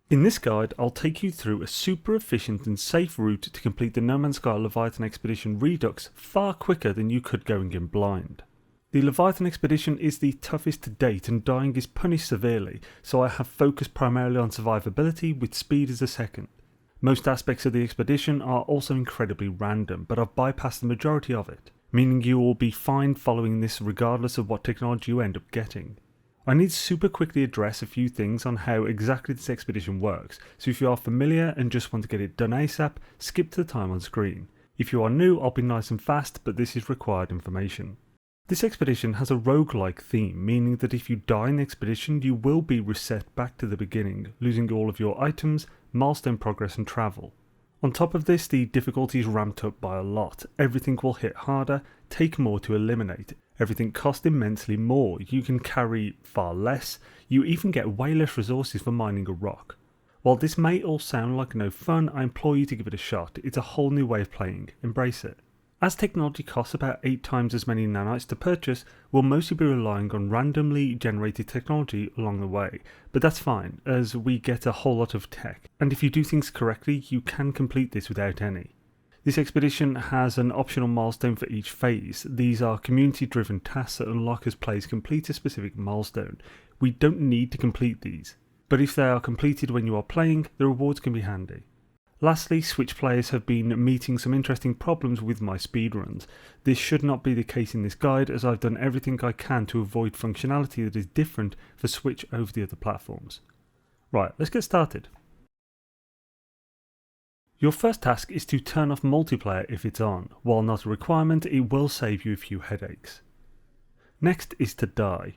In this guide, I'll take you through a super efficient and safe route to complete the No Man's Sky Leviathan Expedition Redux far quicker than you could going in blind. The Leviathan Expedition is the toughest to date and dying is punished severely, so I have focused primarily on survivability with speed as a second. Most aspects of the expedition are also incredibly random, but I've bypassed the majority of it, meaning you will be fine following this regardless of what technology you end up getting. I need to super quickly address a few things on how exactly this expedition works, so if you are familiar and just want to get it done ASAP, skip to the time on screen. If you are new, I'll be nice and fast, but this is required information. This expedition has a roguelike theme, meaning that if you die in the expedition, you will be reset back to the beginning, losing all of your items, milestone progress and travel. On top of this, the difficulty is ramped up by a lot. Everything will hit harder, take more to eliminate. Everything costs immensely more, you can carry far less, you even get way less resources for mining a rock. While this may all sound like no fun, I implore you to give it a shot. It's a whole new way of playing, embrace it. As technology costs about 8 times as many nanites to purchase, we'll mostly be relying on randomly generated technology along the way, but that's fine, as we get a whole lot of tech, and if you do things correctly, you can complete this without any. This expedition has an optional milestone for each phase. These are community driven tasks that unlock as players complete a specific milestone. We don't need to complete these, but if they are completed when you are playing, the rewards can be handy. Lastly, Switch players have been meeting some interesting problems with my speedruns. This should not be the case in this guide, as I've done everything I can to avoid functionality that is different for Switch over the other platforms. Right, let's get started. Your first task is to turn off multiplayer if it's on. While not a requirement, it will save you a few headaches. Next is to die.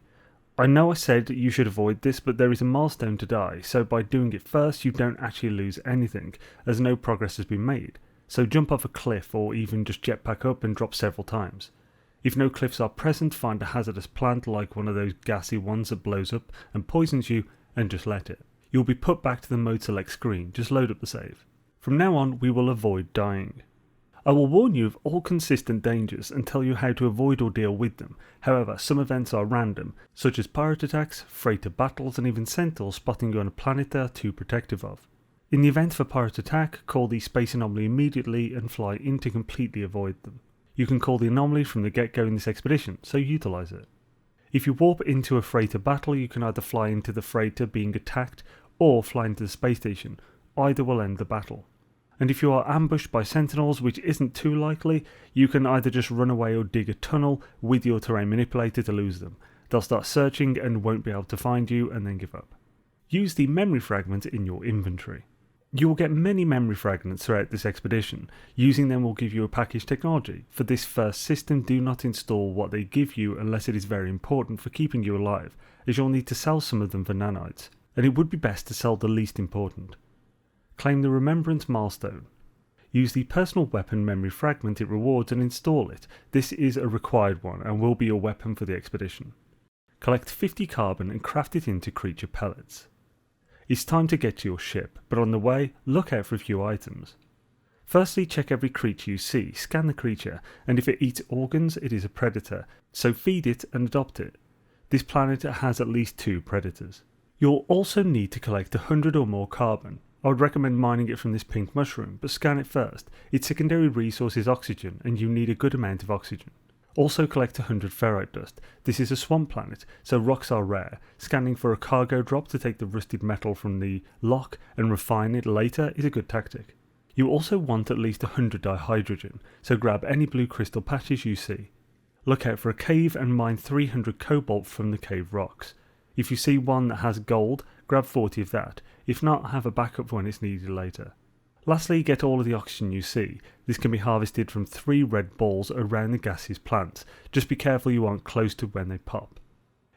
I know I said you should avoid this, but there is a milestone to die, so by doing it first you don't actually lose anything, as no progress has been made. So jump off a cliff or even just jetpack up and drop several times. If no cliffs are present, find a hazardous plant like one of those gassy ones that blows up and poisons you, and just let it. You'll be put back to the mode select screen, just load up the save. From now on we will avoid dying. I will warn you of all consistent dangers and tell you how to avoid or deal with them. However, some events are random, such as pirate attacks, freighter battles and even centaurs spotting you on a planet they are too protective of. In the event of a pirate attack, call the space anomaly immediately and fly in to completely avoid them. You can call the anomaly from the get-go in this expedition, so utilise it. If you warp into a freighter battle, you can either fly into the freighter being attacked or fly into the space station. Either will end the battle. And if you are ambushed by sentinels, which isn't too likely, you can either just run away or dig a tunnel with your terrain manipulator to lose them. They'll start searching and won't be able to find you and then give up. Use the memory fragment in your inventory. You will get many memory fragments throughout this expedition. Using them will give you a package technology. For this first system, do not install what they give you unless it is very important for keeping you alive, as you'll need to sell some of them for nanites, and it would be best to sell the least important. Claim the Remembrance milestone. Use the personal weapon memory fragment it rewards and install it. This is a required one and will be your weapon for the expedition. Collect 50 carbon and craft it into creature pellets. It's time to get to your ship, but on the way, look out for a few items. Firstly, check every creature you see, scan the creature, and if it eats organs, it is a predator, so feed it and adopt it. This planet has at least 2 predators. You'll also need to collect 100 or more carbon. I would recommend mining it from this pink mushroom, but scan it first. Its secondary resource is oxygen, and you need a good amount of oxygen. Also collect 100 ferrite dust. This is a swamp planet, so rocks are rare. Scanning for a cargo drop to take the rusted metal from the lock and refine it later is a good tactic. You also want at least 100 dihydrogen, so grab any blue crystal patches you see. Look out for a cave and mine 300 cobalt from the cave rocks. If you see one that has gold, grab 40 of that. If not, have a backup when it's needed later. Lastly, get all of the oxygen you see. This can be harvested from 3 red balls around the gaseous plants. Just be careful you aren't close to when they pop.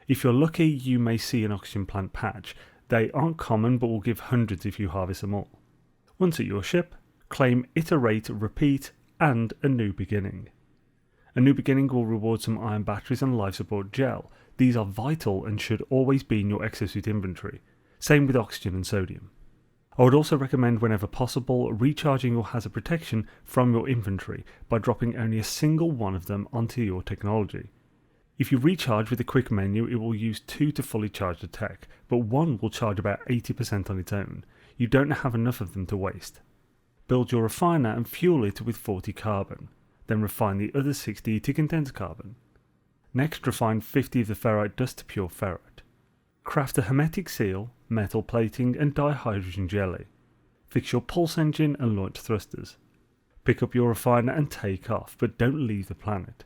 If you're lucky, you may see an oxygen plant patch. They aren't common, but will give hundreds if you harvest them all. Once at your ship, claim Iterate, Repeat, and a New Beginning. A New Beginning will reward some iron batteries and life support gel. These are vital and should always be in your exosuit inventory. Same with oxygen and sodium. I would also recommend whenever possible recharging your hazard protection from your inventory by dropping only a single one of them onto your technology. If you recharge with a quick menu, it will use 2 to fully charge the tech, but 1 will charge about 80% on its own. You don't have enough of them to waste. Build your refiner and fuel it with 40 carbon, then refine the other 60 to condense carbon. Next, refine 50 of the ferrite dust to pure ferrite. Craft a hermetic seal, metal plating and dihydrogen jelly. Fix your pulse engine and launch thrusters. Pick up your refiner and take off, but don't leave the planet.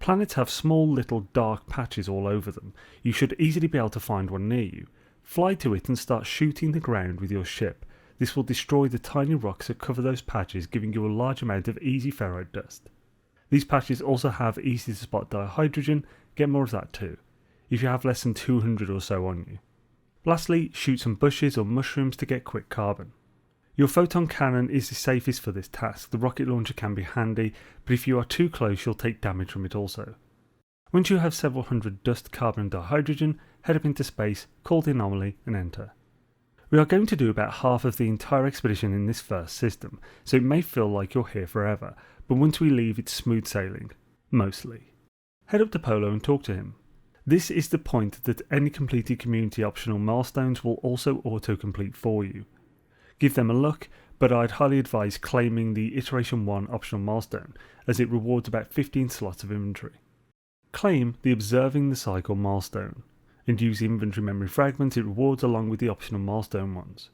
Planets have small little dark patches all over them. You should easily be able to find one near you. Fly to it and start shooting the ground with your ship. This will destroy the tiny rocks that cover those patches, giving you a large amount of easy ferrite dust. These patches also have easy to spot dihydrogen, get more of that too, if you have less than 200 or so on you. Lastly, shoot some bushes or mushrooms to get quick carbon. Your photon cannon is the safest for this task. The rocket launcher can be handy, but if you are too close you'll take damage from it also. Once you have several hundred dust, carbon and dihydrogen, head up into space, call the anomaly and enter. We are going to do about half of the entire expedition in this first system, so it may feel like you're here forever, but once we leave it's smooth sailing. Mostly. Head up to Polo and talk to him. This is the point that any completed community optional milestones will also auto-complete for you. Give them a look, but I'd highly advise claiming the Iteration 1 optional milestone, as it rewards about 15 slots of inventory. Claim the Observing the Cycle milestone, and use the inventory memory fragments it rewards along with the optional milestone ones.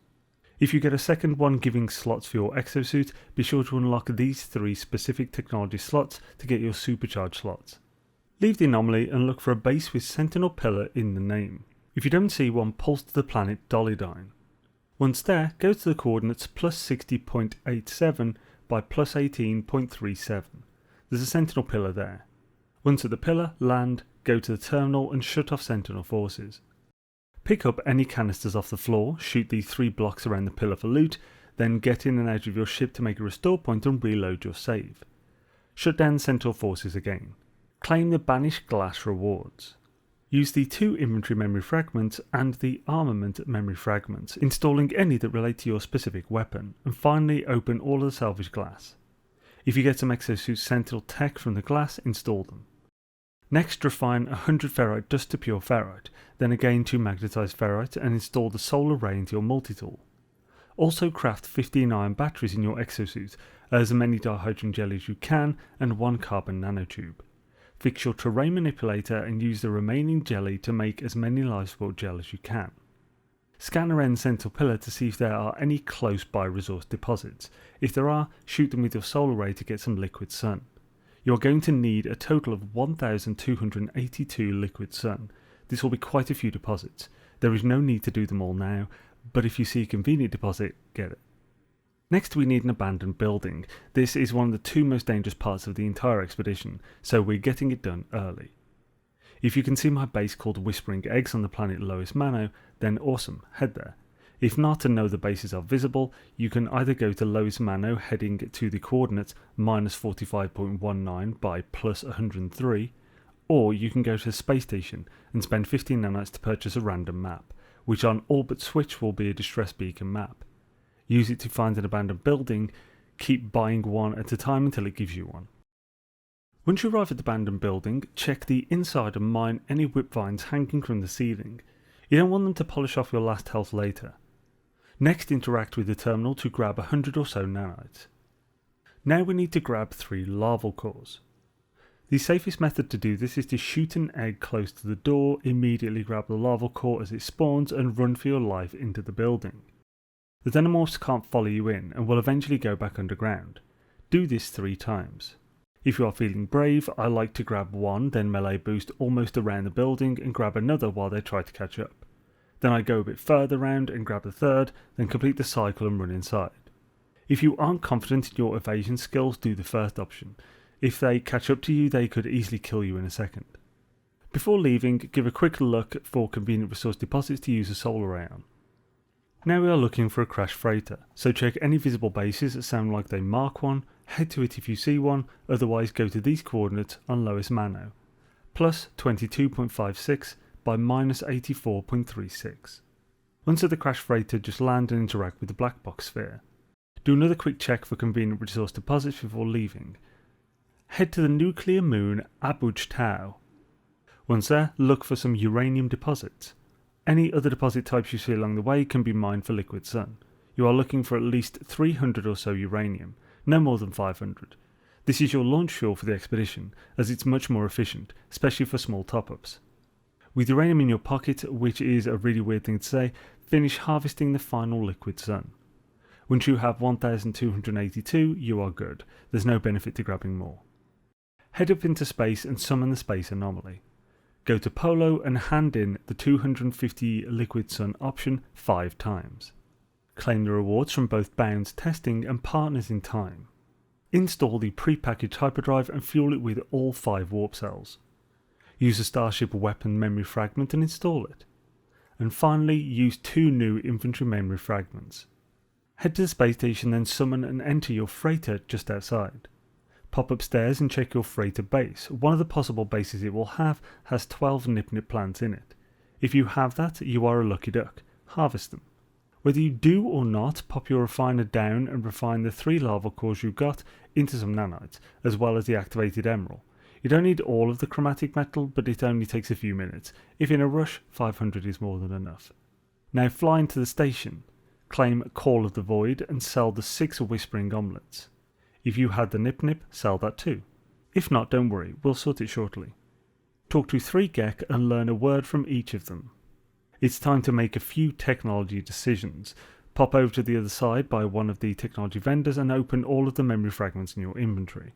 If you get a second one giving slots for your exosuit, be sure to unlock these 3 specific technology slots to get your supercharged slots. Leave the anomaly and look for a base with Sentinel Pillar in the name. If you don't see one, pulse to the planet Dollydyne. Once there, go to the coordinates plus 60.87 by plus 18.37. There's a Sentinel Pillar there. Once at the pillar, land, go to the terminal and shut off Sentinel forces. Pick up any canisters off the floor, shoot the 3 blocks around the pillar for loot, then get in and out of your ship to make a restore point and reload your save. Shut down Sentinel forces again. Claim the Banished Glass rewards. Use the 2 inventory memory fragments and the armament memory fragments, installing any that relate to your specific weapon, and finally open all of the salvage glass. If you get some exosuit Sentinel tech from the glass, install them. Next, refine 100 ferrite dust to pure ferrite, then again 2 magnetized ferrite and install the solar array into your multi-tool. Also craft 15 ion batteries in your exosuit, as many dihydrogen jelly as you can, and 1 carbon nanotube. Fix your terrain manipulator and use the remaining jelly to make as many life support gel as you can. Scan around the Sentinel Pillar to see if there are any close by resource deposits. If there are, shoot them with your solar array to get some liquid sun. You are going to need a total of 1282 liquid sun. This will be quite a few deposits. There is no need to do them all now, but if you see a convenient deposit, get it. Next we need an abandoned building. This is one of the 2 most dangerous parts of the entire expedition, so we're getting it done early. If you can see my base called Whispering Eggs on the planet Lois Mano, then awesome, head there. If not and know the bases are visible, you can either go to Lois Mano heading to the coordinates minus 45.19 by plus 103, or you can go to the space station and spend 15 nanites to purchase a random map, which on all but switch will be a distress beacon map. Use it to find an abandoned building, keep buying one at a time until it gives you one. Once you arrive at the abandoned building, check the inside and mine any whip vines hanging from the ceiling. You don't want them to polish off your last health later. Next, interact with the terminal to grab 100 or so nanites. Now we need to grab 3 larval cores. The safest method to do this is to shoot an egg close to the door, immediately grab the larval core as it spawns and run for your life into the building. The xenomorphs can't follow you in and will eventually go back underground. Do this 3 times. If you are feeling brave, I like to grab 1, then melee boost almost around the building and grab another while they try to catch up. Then I go a bit further round and grab the 3rd, then complete the cycle and run inside. If you aren't confident in your evasion skills, do the first option. If they catch up to you, they could easily kill you in a second. Before leaving, give a quick look for convenient resource deposits to use a solar array on. Now we are looking for a crashed freighter, so check any visible bases that sound like they mark one, head to it if you see one, otherwise go to these coordinates on Lois Mano, plus 22.56 by minus 84.36. Once at the crashed freighter, just land and interact with the black box sphere. Do another quick check for convenient resource deposits before leaving. Head to the nuclear moon Abuj Tau. Once there, look for some uranium deposits. Any other deposit types you see along the way can be mined for liquid sun. You are looking for at least 300 or so uranium, no more than 500. This is your launch fuel for the expedition, as it's much more efficient, especially for small top-ups. With uranium in your pocket, which is a really weird thing to say, finish harvesting the final liquid sun. Once you have 1282, you are good. There's no benefit to grabbing more. Head up into space and summon the space anomaly. Go to Polo and hand in the 250 liquid sun option 5 times. Claim the rewards from both Bound's testing and Partners in Time. Install the pre-packaged hyperdrive and fuel it with all 5 warp cells. Use a Starship weapon memory fragment and install it. And finally, use 2 new infantry memory fragments. Head to the space station, then summon and enter your freighter just outside. Pop upstairs and check your freighter base. One of the possible bases it will have has 12 Nip plants in it. If you have that, you are a lucky duck. Harvest them. Whether you do or not, pop your refiner down and refine the 3 lava cores you got into some nanites, as well as the activated emerald. You don't need all of the chromatic metal, but it only takes a few minutes. If in a rush, 500 is more than enough. Now fly into the station. Claim Call of the Void and sell the 6 Whispering Omelets. If you had the Nip, sell that too. If not, don't worry, we'll sort it shortly. Talk to 3 Gek and learn a word from each of them. It's time to make a few technology decisions. Pop over to the other side by one of the technology vendors and open all of the memory fragments in your inventory.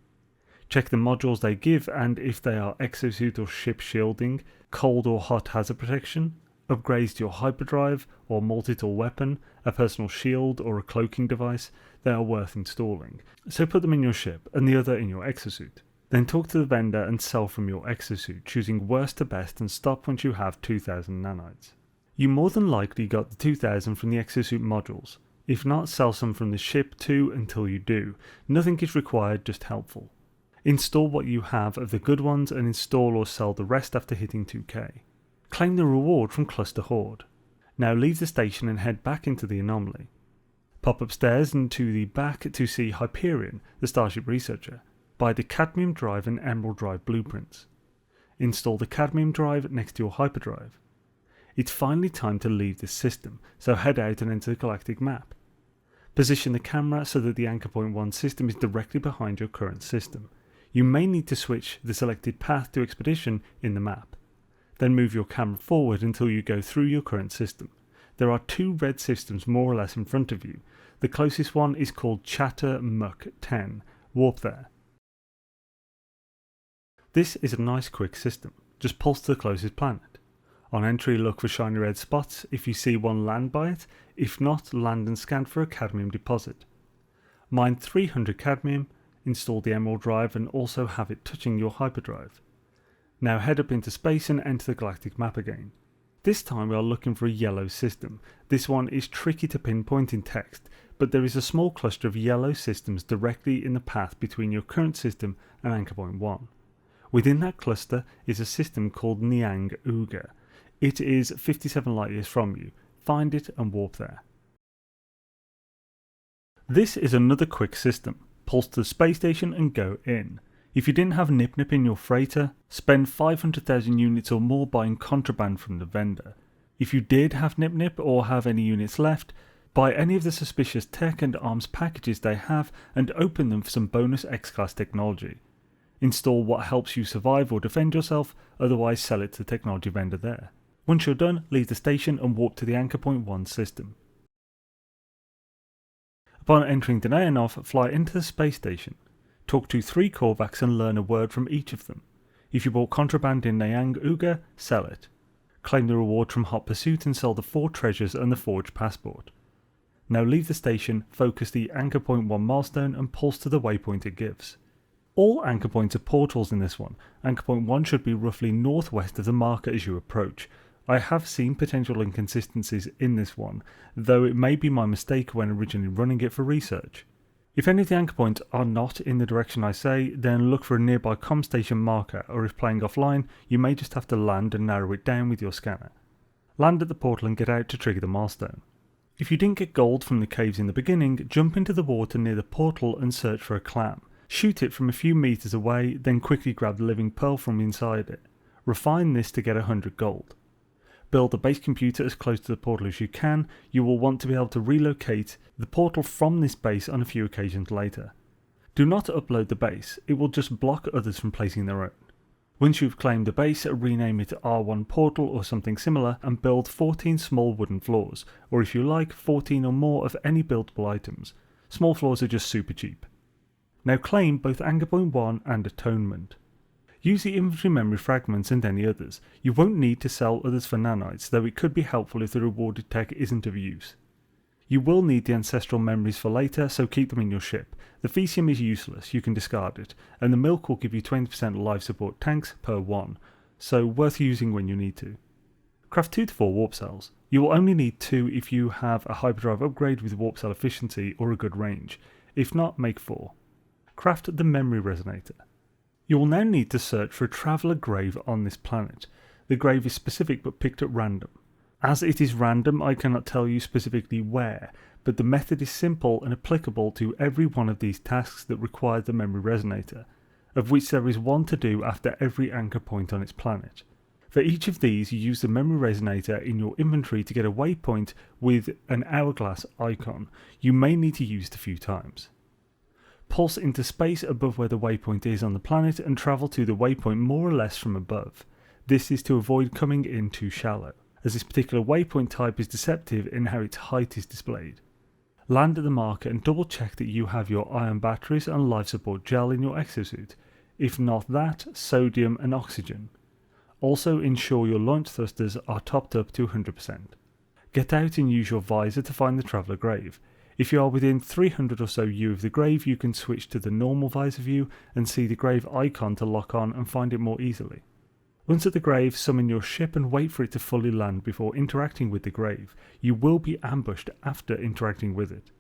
Check the modules they give and if they are exosuit or ship shielding, cold or hot hazard protection, upgrades to your hyperdrive or multi-tool weapon, a personal shield or a cloaking device, they are worth installing. So put them in your ship and the other in your exosuit. Then talk to the vendor and sell from your exosuit, choosing worst to best and stop once you have 2000 nanites. You more than likely got the 2000 from the exosuit modules. If not, sell some from the ship too until you do. Nothing is required, just helpful. Install what you have of the good ones and install or sell the rest after hitting 2k. Claim the reward from Cluster Horde. Now leave the station and head back into the anomaly. Pop upstairs and to the back to see Hyperion, the Starship researcher. Buy the cadmium drive and emerald drive blueprints. Install the cadmium drive next to your hyperdrive. It's finally time to leave this system, so head out and enter the galactic map. Position the camera so that the Anchor Point 1 system is directly behind your current system. You may need to switch the selected path to expedition in the map. Then move your camera forward until you go through your current system. There are 2 red systems more or less in front of you. The closest one is called Chatter Muck 10. Warp there. This is a nice quick system. Just pulse to the closest planet. On entry, look for shiny red spots. If you see one, land by it. If not, land and scan for a cadmium deposit. Mine 300 cadmium, install the emerald drive and also have it touching your hyperdrive. Now head up into space and enter the galactic map again. This time we are looking for a yellow system. This one is tricky to pinpoint in text, but there is a small cluster of yellow systems directly in the path between your current system and Anchor Point 1. Within that cluster is a system called Niang Uga. It is 57 light years from you. Find it and warp there. This is another quick system. Pulse to the space station and go in. If you didn't have Nip in your freighter, spend 500,000 units or more buying contraband from the vendor. If you did have Nip or have any units left, buy any of the suspicious tech and arms packages they have and open them for some bonus X-Class technology. Install what helps you survive or defend yourself, otherwise sell it to the technology vendor there. Once you're done, leave the station and warp to the Anchor Point 1 system. Upon entering Danayanov, fly into the space station. Talk to 3 Korvax and learn a word from each of them. If you bought contraband in Niang Uga, sell it. Claim the reward from Hot Pursuit and sell the 4 treasures and the forged passport. Now leave the station, focus the Anchor Point 1 milestone and pulse to the waypoint it gives. All anchor points are portals in this one. Anchor Point 1 should be roughly northwest of the marker as you approach. I have seen potential inconsistencies in this one, though it may be my mistake when originally running it for research. If any of the anchor points are not in the direction I say, then look for a nearby comm station marker, or if playing offline, you may just have to land and narrow it down with your scanner. Land at the portal and get out to trigger the milestone. If you didn't get gold from the caves in the beginning, jump into the water near the portal and search for a clam. Shoot it from a few meters away, then quickly grab the living pearl from inside it. Refine this to get 100 gold. Build a base computer as close to the portal as you can. You will want to be able to relocate the portal from this base on a few occasions later. Do not upload the base, it will just block others from placing their own. Once you've claimed the base, rename it R1 Portal or something similar and build 14 small wooden floors, or if you like, 14 or more of any buildable items. Small floors are just super cheap. Now claim both Anchor Point 1 and Atonement. Use the inventory memory fragments and any others. You won't need to sell others for nanites, though it could be helpful if the rewarded tech isn't of use. You will need the ancestral memories for later, so keep them in your ship. The Fecium is useless, you can discard it, and the milk will give you 20% life support tanks per one, so worth using when you need to. Craft 2 to 4 warp cells. You will only need 2 if you have a hyperdrive upgrade with warp cell efficiency or a good range. If not, make 4. Craft the memory resonator. You will now need to search for a traveller grave on this planet. The grave is specific but picked at random. As it is random, I cannot tell you specifically where, but the method is simple and applicable to every one of these tasks that require the memory resonator, of which there is one to do after every anchor point on its planet. For each of these, you use the memory resonator in your inventory to get a waypoint with an hourglass icon. You may need to use it a few times. Pulse into space above where the waypoint is on the planet and travel to the waypoint more or less from above. This is to avoid coming in too shallow, as this particular waypoint type is deceptive in how its height is displayed. Land at the marker and double check that you have your ion batteries and life support gel in your exosuit. If not that, sodium and oxygen. Also ensure your launch thrusters are topped up to 100%. Get out and use your visor to find the traveller grave. If you are within 300 or so U of the grave, you can switch to the normal visor view and see the grave icon to lock on and find it more easily. Once at the grave, summon your ship and wait for it to fully land before interacting with the grave. You will be ambushed after interacting with it.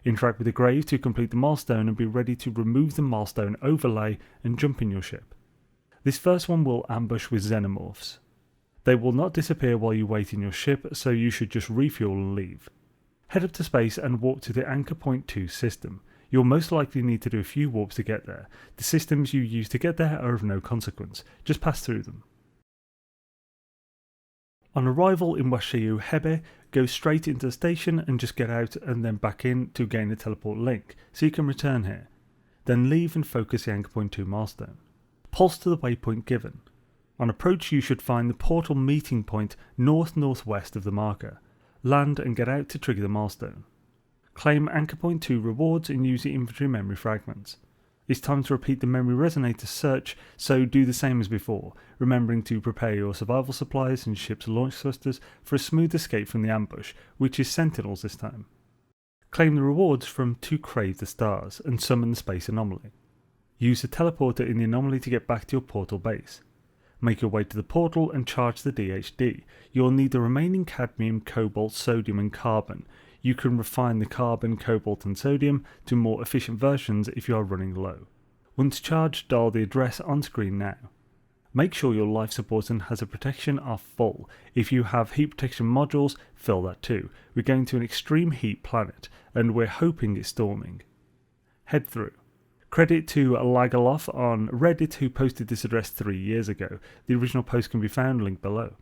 Interact with the grave to complete the milestone and be ready to remove the milestone overlay and jump in your ship. This first one will ambush with xenomorphs. They will not disappear while you wait in your ship, so you should just refuel and leave. Head up to space and warp to the Anchor Point 2 system. You'll most likely need to do a few warps to get there. The systems you use to get there are of no consequence, just pass through them. On arrival in Washiyu Hebe, go straight into the station and just get out and then back in to gain a teleport link, so you can return here. Then leave and focus the Anchor Point 2 milestone. Pulse to the waypoint given. On approach you should find the portal meeting point north-northwest of the marker. Land and get out to trigger the milestone. Claim Anchor Point 2 rewards and use the inventory memory fragments. It's time to repeat the memory resonator search, so do the same as before, remembering to prepare your survival supplies and ship's launch thrusters for a smooth escape from the ambush, which is Sentinels this time. Claim the rewards from To Crave the Stars and summon the space anomaly. Use the teleporter in the anomaly to get back to your portal base. Make your way to the portal and charge the DHD. You'll need the remaining cadmium, cobalt, sodium and carbon. You can refine the carbon, cobalt and sodium to more efficient versions if you are running low. Once charged, dial the address on screen now. Make sure your life support and hazard protection are full. If you have heat protection modules, fill that too. We're going to an extreme heat planet and we're hoping it's storming. Head through. Credit to Lagaloff on Reddit who posted this address 3 years ago. The original post can be found linked below.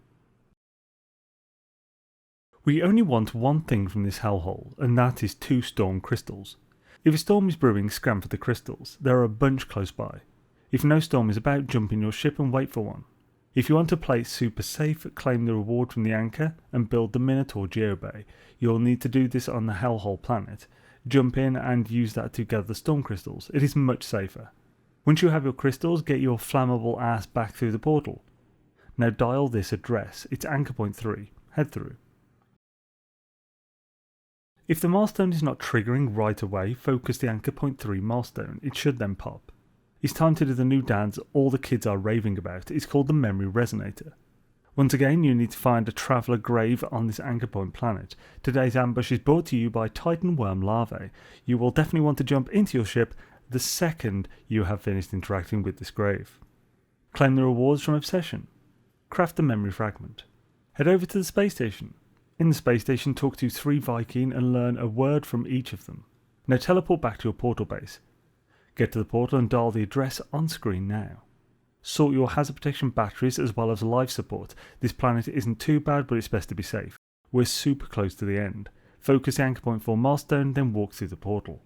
We only want one thing from this hellhole, and that is 2 storm crystals. If a storm is brewing, scan for the crystals. There are a bunch close by. If no storm is about, jump in your ship and wait for one. If you want to play super safe, claim the reward from the anchor and build the Minotaur Geobay. You'll need to do this on the hellhole planet. Jump in and use that to gather the storm crystals. It is much safer. Once you have your crystals, get your flammable ass back through the portal. Now dial this address. It's Anchor Point 3. Head through. If the milestone is not triggering right away, focus the Anchor Point 3 milestone. It should then pop. It's time to do the new dance all the kids are raving about. It's called the Memory Resonator. Once again, you need to find a traveller grave on this Anchor Point planet. Today's ambush is brought to you by Titan Worm Larvae. You will definitely want to jump into your ship the second you have finished interacting with this grave. Claim the rewards from Obsession. Craft a memory fragment. Head over to the space station. In the space station, talk to 3 Viking and learn a word from each of them. Now teleport back to your portal base. Get to the portal and dial the address on screen now. Sort your hazard protection batteries as well as life support. This planet isn't too bad, but it's best to be safe. We're super close to the end. Focus the anchor point 4 milestone, then walk through the portal.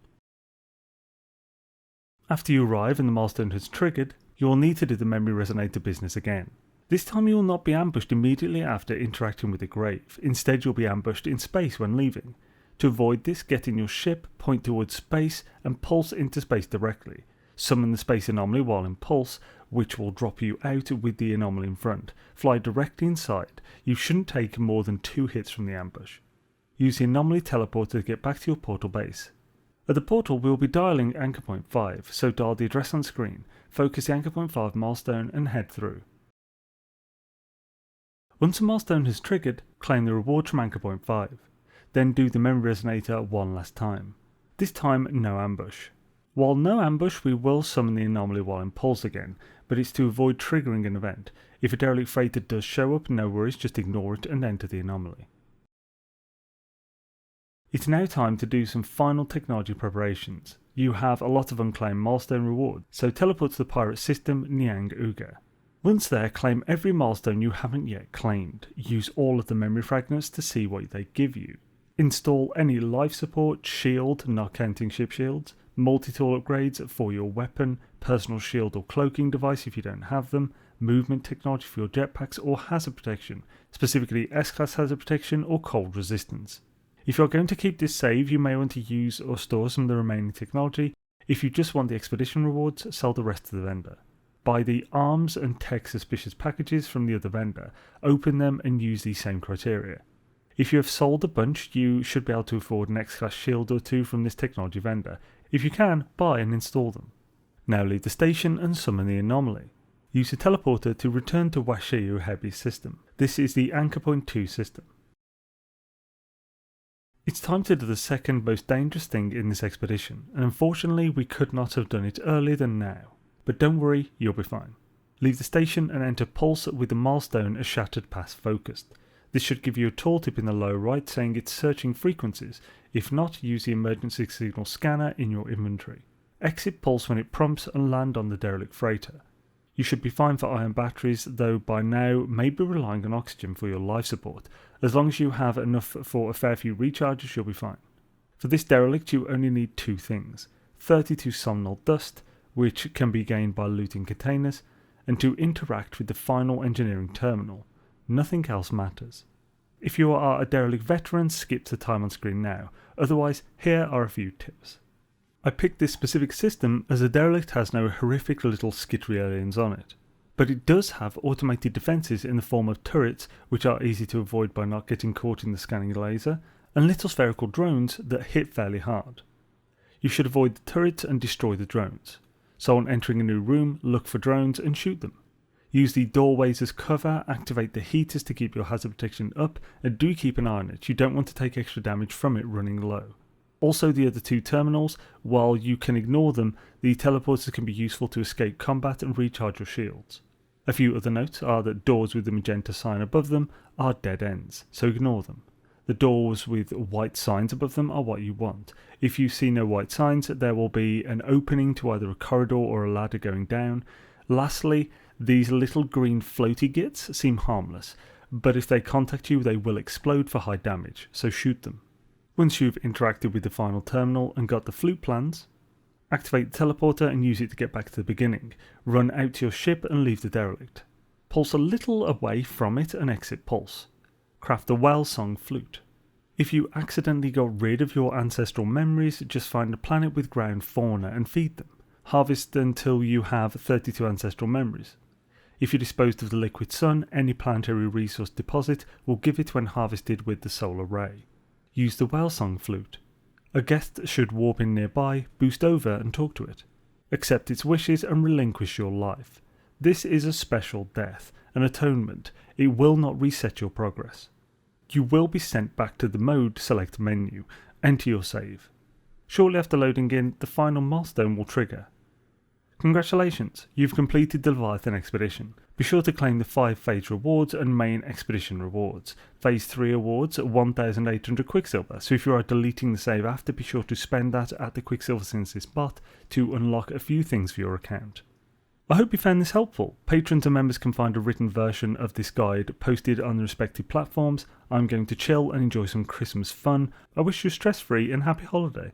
After you arrive and the milestone has triggered, you will need to do the memory resonator business again. This time you will not be ambushed immediately after interacting with the grave. Instead you'll be ambushed in space when leaving. To avoid this, get in your ship, point towards space and pulse into space directly. Summon the space anomaly while in pulse, which will drop you out with the anomaly in front. Fly directly inside. You shouldn't take more than 2 hits from the ambush. Use the anomaly teleporter to get back to your portal base. At the portal we will be dialing anchor point 5, so dial the address on screen, focus the anchor point 5 milestone and head through. Once a milestone has triggered, claim the reward from anchor point 5. Then do the memory resonator one last time. This time no ambush. While no ambush, we will summon the anomaly while in pulse again, but it's to avoid triggering an event. If a derelict freighter does show up, no worries, just ignore it and enter the anomaly. It's now time to do some final technology preparations. You have a lot of unclaimed milestone rewards, so teleport to the pirate system Nyang Uga. Once there, claim every milestone you haven't yet claimed. Use all of the memory fragments to see what they give you. Install any life support, shield, not counting ship shields, multi-tool upgrades for your weapon, personal shield or cloaking device if you don't have them, movement technology for your jetpacks or hazard protection, specifically S-Class hazard protection or cold resistance. If you're going to keep this save, you may want to use or store some of the remaining technology. If you just want the expedition rewards, sell the rest to the vendor. Buy the arms and tech suspicious packages from the other vendor, open them and use these same criteria. If you have sold a bunch, you should be able to afford an X-Class shield or 2 from this technology vendor. If you can, buy and install them. Now leave the station and summon the anomaly. Use the teleporter to return to Washiyu Hebi's system. This is the Anchor Point 2 system. It's time to do the second most dangerous thing in this expedition, and unfortunately we could not have done it earlier than now. But don't worry, you'll be fine. Leave the station and enter Pulse with the milestone as Shattered Pass focused. This should give you a tooltip in the lower right saying it's searching frequencies. If not, use the emergency signal scanner in your inventory. Exit Pulse when it prompts and land on the derelict freighter. You should be fine for ion batteries, though by now may be relying on oxygen for your life support. As long as you have enough for a fair few recharges, you'll be fine. For this derelict you only need 2 things. 32 somnol dust, which can be gained by looting containers, and to interact with the final engineering terminal. Nothing else matters. If you are a derelict veteran, skip the time on screen now, otherwise here are a few tips. I picked this specific system as the derelict has no horrific little skittery aliens on it, but it does have automated defences in the form of turrets which are easy to avoid by not getting caught in the scanning laser, and little spherical drones that hit fairly hard. You should avoid the turrets and destroy the drones. So on entering a new room, look for drones and shoot them. Use the doorways as cover, activate the heaters to keep your hazard protection up, and do keep an eye on it. You don't want to take extra damage from it running low. Also the other 2 terminals, while you can ignore them, the teleporters can be useful to escape combat and recharge your shields. A few other notes are that doors with the magenta sign above them are dead ends, so ignore them. The doors with white signs above them are what you want. If you see no white signs, there will be an opening to either a corridor or a ladder going down. Lastly, these little green floaty gits seem harmless, but if they contact you they will explode for high damage, so shoot them. Once you've interacted with the final terminal and got the flute plans, activate the teleporter and use it to get back to the beginning. Run out to your ship and leave the derelict. Pulse a little away from it and exit Pulse. Craft a whale song flute. If you accidentally got rid of your ancestral memories, just find a planet with ground fauna and feed them. Harvest until you have 32 ancestral memories. If you disposed of the liquid sun, any planetary resource deposit will give it when harvested with the solar ray. Use the whale song flute. A guest should warp in nearby, boost over and talk to it. Accept its wishes and relinquish your life. This is a special death, an atonement. It will not reset your progress. You will be sent back to the mode select menu. Enter your save. Shortly after loading in, the final milestone will trigger. Congratulations, you've completed the Leviathan Expedition. Be sure to claim the 5 phase rewards and main expedition rewards. Phase 3 awards 1,800 Quicksilver, so if you are deleting the save after, be sure to spend that at the Quicksilver Synthesis bot to unlock a few things for your account. I hope you found this helpful. Patrons and members can find a written version of this guide posted on the respective platforms. I'm going to chill and enjoy some Christmas fun. I wish you a stress-free and happy holiday.